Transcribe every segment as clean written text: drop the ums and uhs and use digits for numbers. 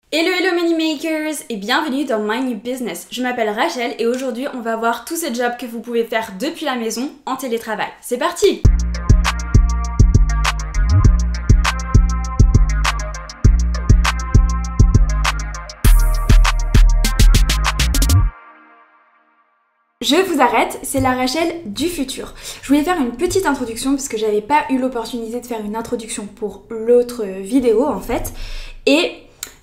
Hello hello Moneymakers et bienvenue dans My New Business. Je m'appelle Rachel et aujourd'hui on va voir tous ces jobs que vous pouvez faire depuis la maison en télétravail. C'est parti! Je vous arrête, c'est la Rachel du futur. Je voulais faire une petite introduction parce que j'avais pas eu l'opportunité de faire une introduction pour l'autre vidéo en fait. Et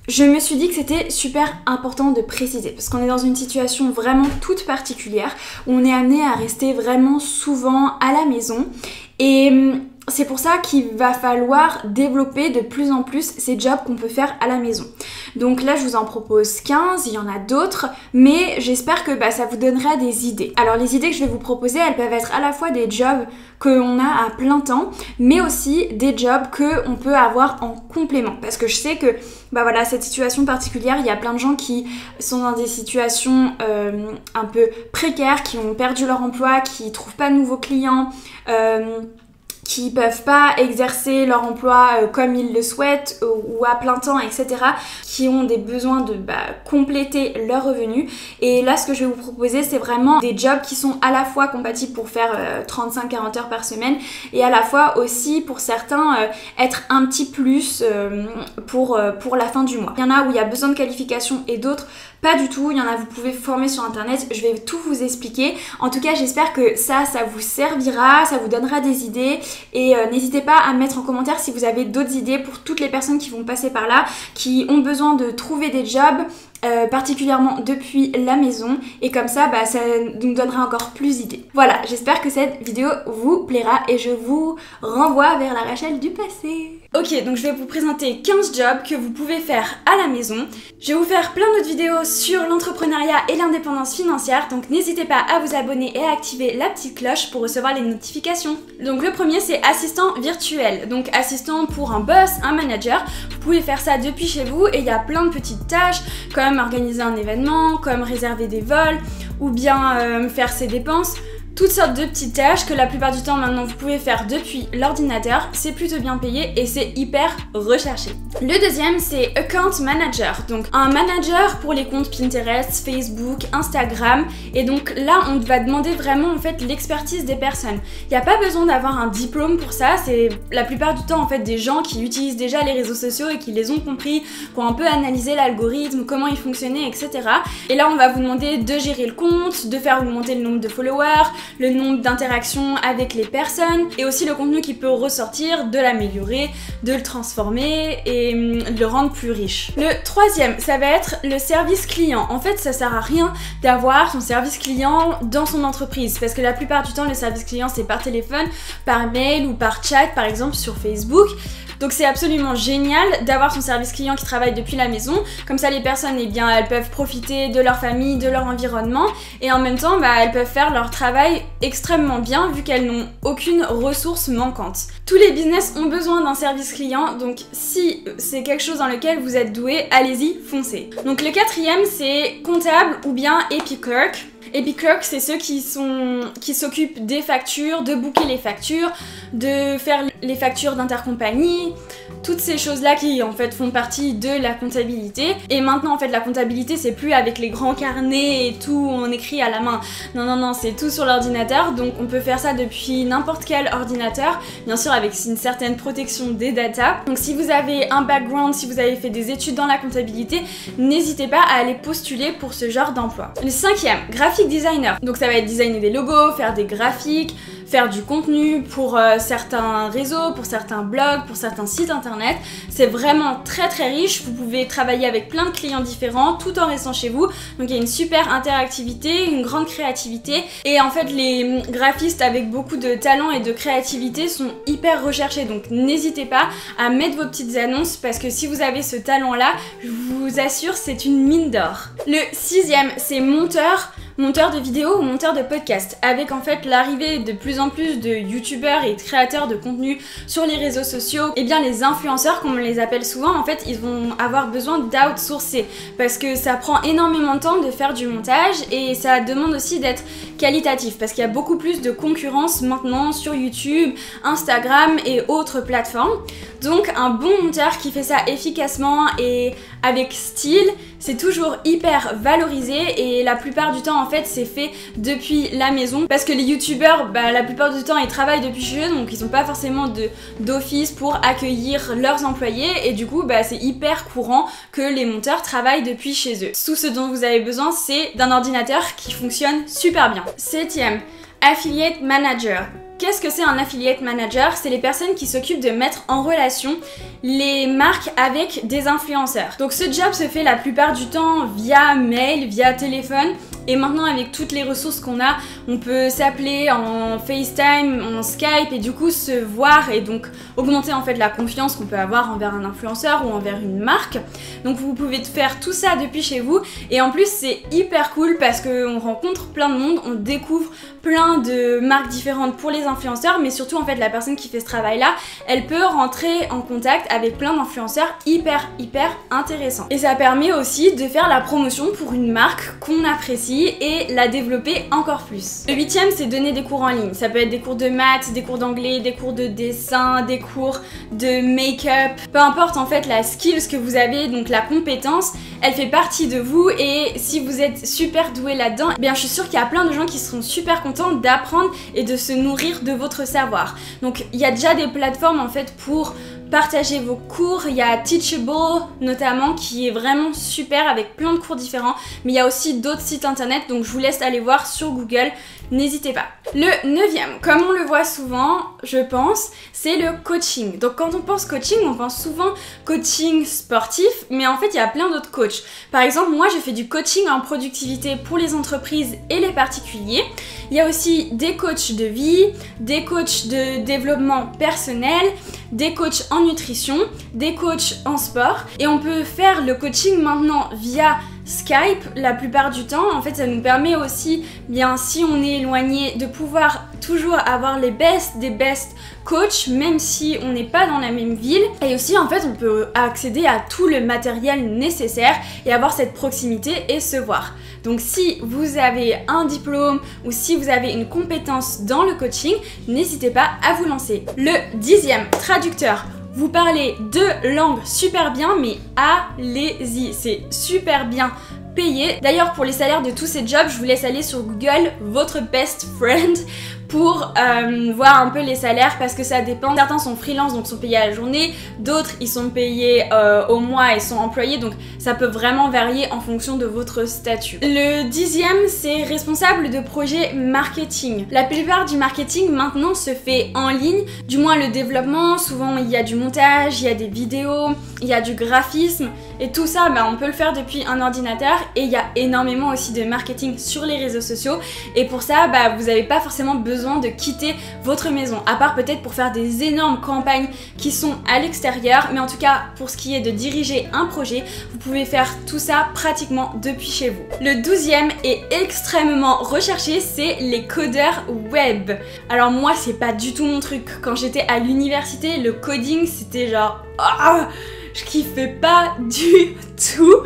je me suis dit que c'était super important de préciser parce qu'on est dans une situation vraiment toute particulière où on est amené à rester vraiment souvent à la maison et c'est pour ça qu'il va falloir développer de plus en plus ces jobs qu'on peut faire à la maison. Donc là, je vous en propose 15, il y en a d'autres, mais j'espère que ça vous donnera des idées. Alors les idées que je vais vous proposer, elles peuvent être à la fois des jobs qu'on a à plein temps, mais aussi des jobs qu'on peut avoir en complément. Parce que je sais que cette situation particulière, il y a plein de gens qui sont dans des situations un peu précaires, qui ont perdu leur emploi, qui trouvent pas de nouveaux clients, qui peuvent pas exercer leur emploi comme ils le souhaitent ou à plein temps, etc. Qui ont des besoins de compléter leurs revenus. Et là, ce que je vais vous proposer, c'est vraiment des jobs qui sont à la fois compatibles pour faire 35-40 heures par semaine et à la fois aussi, pour certains, être un petit plus pour la fin du mois. Il y en a où il y a besoin de qualification et d'autres pas du tout. Il y en a, vous pouvez former sur internet. Je vais tout vous expliquer. En tout cas, j'espère que ça vous servira, ça vous donnera des idées. Et n'hésitez pas à mettre en commentaire si vous avez d'autres idées pour toutes les personnes qui vont passer par là, qui ont besoin de trouver des jobs, particulièrement depuis la maison, et comme ça nous donnera encore plus d'idées. Voilà, j'espère que cette vidéo vous plaira et je vous renvoie vers la Rachel du passé. Ok, donc je vais vous présenter 15 jobs que vous pouvez faire à la maison. Je vais vous faire plein d'autres vidéos sur l'entrepreneuriat et l'indépendance financière, donc n'hésitez pas à vous abonner et à activer la petite cloche pour recevoir les notifications. Donc le premier, c'est assistant virtuel, donc assistant pour un boss, un manager. Vous pouvez faire ça depuis chez vous et il y a plein de petites tâches comme organiser un événement, comme réserver des vols ou bien faire ses dépenses. Toutes sortes de petites tâches que la plupart du temps maintenant vous pouvez faire depuis l'ordinateur, c'est plutôt bien payé et c'est hyper recherché. Le deuxième, c'est Account Manager, donc un manager pour les comptes Pinterest, Facebook, Instagram, et donc là on va demander vraiment en fait l'expertise des personnes. Il n'y a pas besoin d'avoir un diplôme pour ça, c'est la plupart du temps en fait des gens qui utilisent déjà les réseaux sociaux et qui les ont compris, qui ont un peu analysé l'algorithme, comment il fonctionnait, etc. Et là on va vous demander de gérer le compte, de faire augmenter le nombre de followers, le nombre d'interactions avec les personnes et aussi le contenu qui peut ressortir, de l'améliorer, de le transformer et de le rendre plus riche. Le troisième, ça va être le service client. En fait, ça sert à rien d'avoir son service client dans son entreprise parce que la plupart du temps, le service client, c'est par téléphone, par mail ou par chat, par exemple sur Facebook. Donc c'est absolument génial d'avoir son service client qui travaille depuis la maison. Comme ça les personnes, elles peuvent profiter de leur famille, de leur environnement et en même temps, elles peuvent faire leur travail extrêmement bien vu qu'elles n'ont aucune ressource manquante. Tous les business ont besoin d'un service client, donc si c'est quelque chose dans lequel vous êtes doué, allez-y, foncez. Donc le quatrième, c'est comptable ou bien Epiclerk. Epiclerk, c'est ceux qui s'occupent des factures, de booker les factures, de faire les factures d'intercompagnie, toutes ces choses-là qui en fait font partie de la comptabilité. Et maintenant en fait la comptabilité c'est plus avec les grands carnets et tout, on écrit à la main. Non, c'est tout sur l'ordinateur, donc on peut faire ça depuis n'importe quel ordinateur, bien sûr avec une certaine protection des datas. Donc si vous avez un background, si vous avez fait des études dans la comptabilité, n'hésitez pas à aller postuler pour ce genre d'emploi. Le cinquième, graphic designer. Donc ça va être designer des logos, faire des graphiques, faire du contenu pour certains réseaux, pour certains blogs, pour certains sites internet. C'est vraiment très très riche, vous pouvez travailler avec plein de clients différents tout en restant chez vous. Donc il y a une super interactivité, une grande créativité et en fait les graphistes avec beaucoup de talent et de créativité sont hyper recherchés. Donc n'hésitez pas à mettre vos petites annonces parce que si vous avez ce talent là, je vous assure c'est une mine d'or. Le sixième, c'est monteur de vidéos ou monteur de podcast, avec en fait l'arrivée de plus en plus de youtubeurs et de créateurs de contenu sur les réseaux sociaux, et bien les influenceurs comme on les appelle souvent, en fait ils vont avoir besoin d'outsourcer parce que ça prend énormément de temps de faire du montage et ça demande aussi d'être qualitatif parce qu'il y a beaucoup plus de concurrence maintenant sur YouTube, Instagram et autres plateformes. Donc un bon monteur qui fait ça efficacement et avec style, c'est toujours hyper valorisé et la plupart du temps en fait c'est fait depuis la maison parce que les youtubeurs la plupart du temps ils travaillent depuis chez eux donc ils n'ont pas forcément d'office pour accueillir leurs employés et du coup c'est hyper courant que les monteurs travaillent depuis chez eux. Tout ce dont vous avez besoin c'est d'un ordinateur qui fonctionne super bien. 7e, Affiliate Manager. Qu'est-ce que c'est un affiliate manager? C'est les personnes qui s'occupent de mettre en relation les marques avec des influenceurs. Donc ce job se fait la plupart du temps via mail, via téléphone. Et maintenant avec toutes les ressources qu'on a, on peut s'appeler en FaceTime, en Skype et du coup se voir et donc augmenter en fait la confiance qu'on peut avoir envers un influenceur ou envers une marque. Donc vous pouvez faire tout ça depuis chez vous et en plus c'est hyper cool parce qu'on rencontre plein de monde, on découvre plein de marques différentes pour les influenceurs mais surtout en fait la personne qui fait ce travail là, elle peut rentrer en contact avec plein d'influenceurs hyper intéressants. Et ça permet aussi de faire la promotion pour une marque qu'on apprécie et la développer encore plus. Le 8e c'est donner des cours en ligne. Ça peut être des cours de maths, des cours d'anglais, des cours de dessin, des cours de make-up. Peu importe en fait la skills que vous avez, donc la compétence, elle fait partie de vous et si vous êtes super doué là-dedans, eh bien je suis sûre qu'il y a plein de gens qui seront super contents d'apprendre et de se nourrir de votre savoir. Donc il y a déjà des plateformes en fait pour partager vos cours, il y a Teachable notamment qui est vraiment super avec plein de cours différents, mais il y a aussi d'autres sites internet donc je vous laisse aller voir sur Google, n'hésitez pas. Le 9e, comme on le voit souvent, je pense, c'est le coaching. Donc quand on pense coaching, on pense souvent coaching sportif, mais en fait il y a plein d'autres coachs. Par exemple, moi je fais du coaching en productivité pour les entreprises et les particuliers. Il y a aussi des coachs de vie, des coachs de développement personnel, des coachs en nutrition, des coachs en sport et on peut faire le coaching maintenant via Skype la plupart du temps. En fait ça nous permet aussi, bien si on est éloigné, de pouvoir toujours avoir les best des best coachs même si on n'est pas dans la même ville et aussi en fait on peut accéder à tout le matériel nécessaire et avoir cette proximité et se voir. Donc si vous avez un diplôme ou si vous avez une compétence dans le coaching, n'hésitez pas à vous lancer. Le 10e, traducteur. Vous parlez deux langues super bien, mais allez-y, c'est super bien payé. D'ailleurs, pour les salaires de tous ces jobs, je vous laisse aller sur Google, votre best friend, pour voir un peu les salaires parce que ça dépend. Certains sont freelance donc sont payés à la journée, d'autres ils sont payés au mois et sont employés donc ça peut vraiment varier en fonction de votre statut. Le 10e c'est responsable de projet marketing. La plupart du marketing maintenant se fait en ligne, du moins le développement, souvent il y a du montage, il y a des vidéos, il y a du graphisme et tout ça on peut le faire depuis un ordinateur et il y a énormément aussi de marketing sur les réseaux sociaux et pour ça vous n'avez pas forcément besoin de quitter votre maison, à part peut-être pour faire des énormes campagnes qui sont à l'extérieur, mais en tout cas pour ce qui est de diriger un projet, vous pouvez faire tout ça pratiquement depuis chez vous. Le 12e est extrêmement recherché, c'est les codeurs web. Alors moi c'est pas du tout mon truc, quand j'étais à l'université le coding c'était genre je kiffais pas du tout,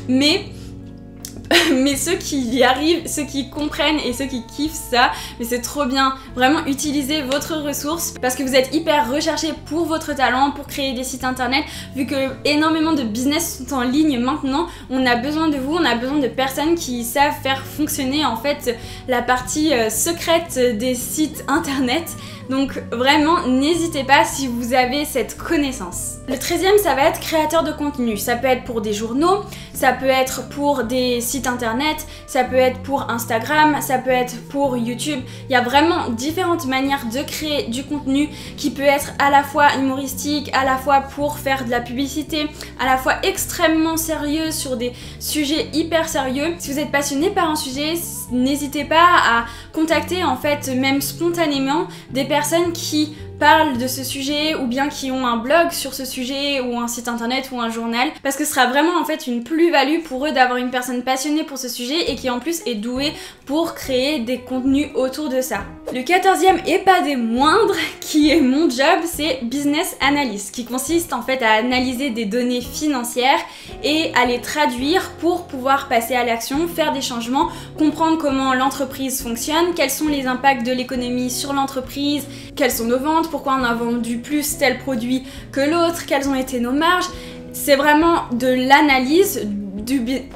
mais ceux qui y arrivent, ceux qui comprennent et ceux qui kiffent ça, mais c'est trop bien. Vraiment utilisez votre ressource parce que vous êtes hyper recherché pour votre talent, pour créer des sites internet. Vu que énormément de business sont en ligne maintenant, on a besoin de vous, on a besoin de personnes qui savent faire fonctionner en fait la partie secrète des sites internet. Donc vraiment, n'hésitez pas si vous avez cette connaissance. Le 13e, ça va être créateur de contenu. Ça peut être pour des journaux, ça peut être pour des sites internet, ça peut être pour Instagram, ça peut être pour YouTube. Il y a vraiment différentes manières de créer du contenu qui peut être à la fois humoristique, à la fois pour faire de la publicité, à la fois extrêmement sérieux sur des sujets hyper sérieux. Si vous êtes passionné par un sujet, n'hésitez pas à contacter en fait même spontanément des personnes qui parlent de ce sujet ou bien qui ont un blog sur ce sujet ou un site internet ou un journal parce que ce sera vraiment en fait une plus-value pour eux d'avoir une personne passionnée pour ce sujet et qui en plus est douée pour créer des contenus autour de ça. Le 14e et pas des moindres qui est mon job, c'est business analyst qui consiste en fait à analyser des données financières et à les traduire pour pouvoir passer à l'action, faire des changements, comprendre comment l'entreprise fonctionne, quels sont les impacts de l'économie sur l'entreprise, quelles sont nos ventes, pourquoi on a vendu plus tel produit que l'autre, quelles ont été nos marges. c'est vraiment de l'analyse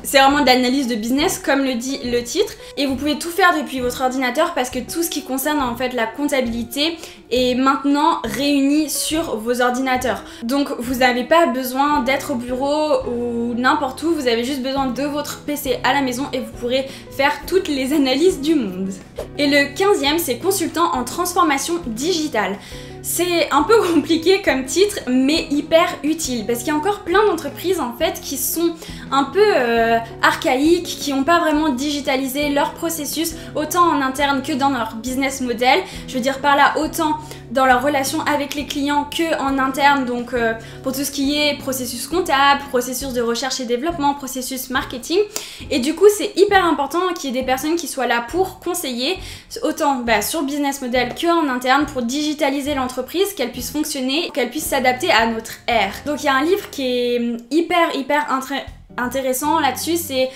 c'est vraiment de l'analyse de business comme le dit le titre, et vous pouvez tout faire depuis votre ordinateur parce que tout ce qui concerne en fait la comptabilité est maintenant réuni sur vos ordinateurs. Donc vous n'avez pas besoin d'être au bureau ou n'importe où, vous avez juste besoin de votre PC à la maison et vous pourrez faire toutes les analyses du monde. Et le 15e, c'est consultant en transformation digitale. C'est un peu compliqué comme titre, mais hyper utile, parce qu'il y a encore plein d'entreprises en fait qui sont un peu archaïques, qui n'ont pas vraiment digitalisé leur processus, autant en interne que dans leur business model. Je veux dire par là, autant dans leur relation avec les clients que en interne, donc pour tout ce qui est processus comptable, processus de recherche et développement, processus marketing. Et du coup, c'est hyper important qu'il y ait des personnes qui soient là pour conseiller, autant sur business model que en interne, pour digitaliser l'entreprise, qu'elle puisse fonctionner, qu'elle puisse s'adapter à notre ère. Donc il y a un livre qui est hyper intéressant là-dessus, c'est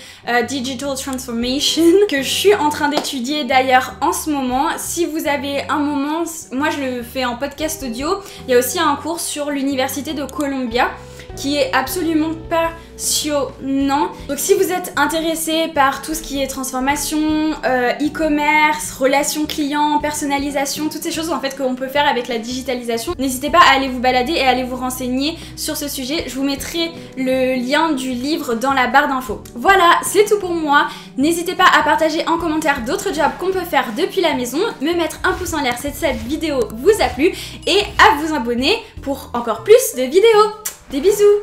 Digital Transformation, que je suis en train d'étudier d'ailleurs en ce moment. Si vous avez un moment, moi je le fais en podcast audio, il y a aussi un cours sur l'université de Columbia qui est absolument passionnant. Donc si vous êtes intéressé par tout ce qui est transformation, e-commerce, relations clients, personnalisation, toutes ces choses en fait qu'on peut faire avec la digitalisation, n'hésitez pas à aller vous balader et à aller vous renseigner sur ce sujet. Je vous mettrai le lien du livre dans la barre d'infos. Voilà, c'est tout pour moi. N'hésitez pas à partager en commentaire d'autres jobs qu'on peut faire depuis la maison, me mettre un pouce en l'air si cette vidéo vous a plu et à vous abonner pour encore plus de vidéos. Des bisous!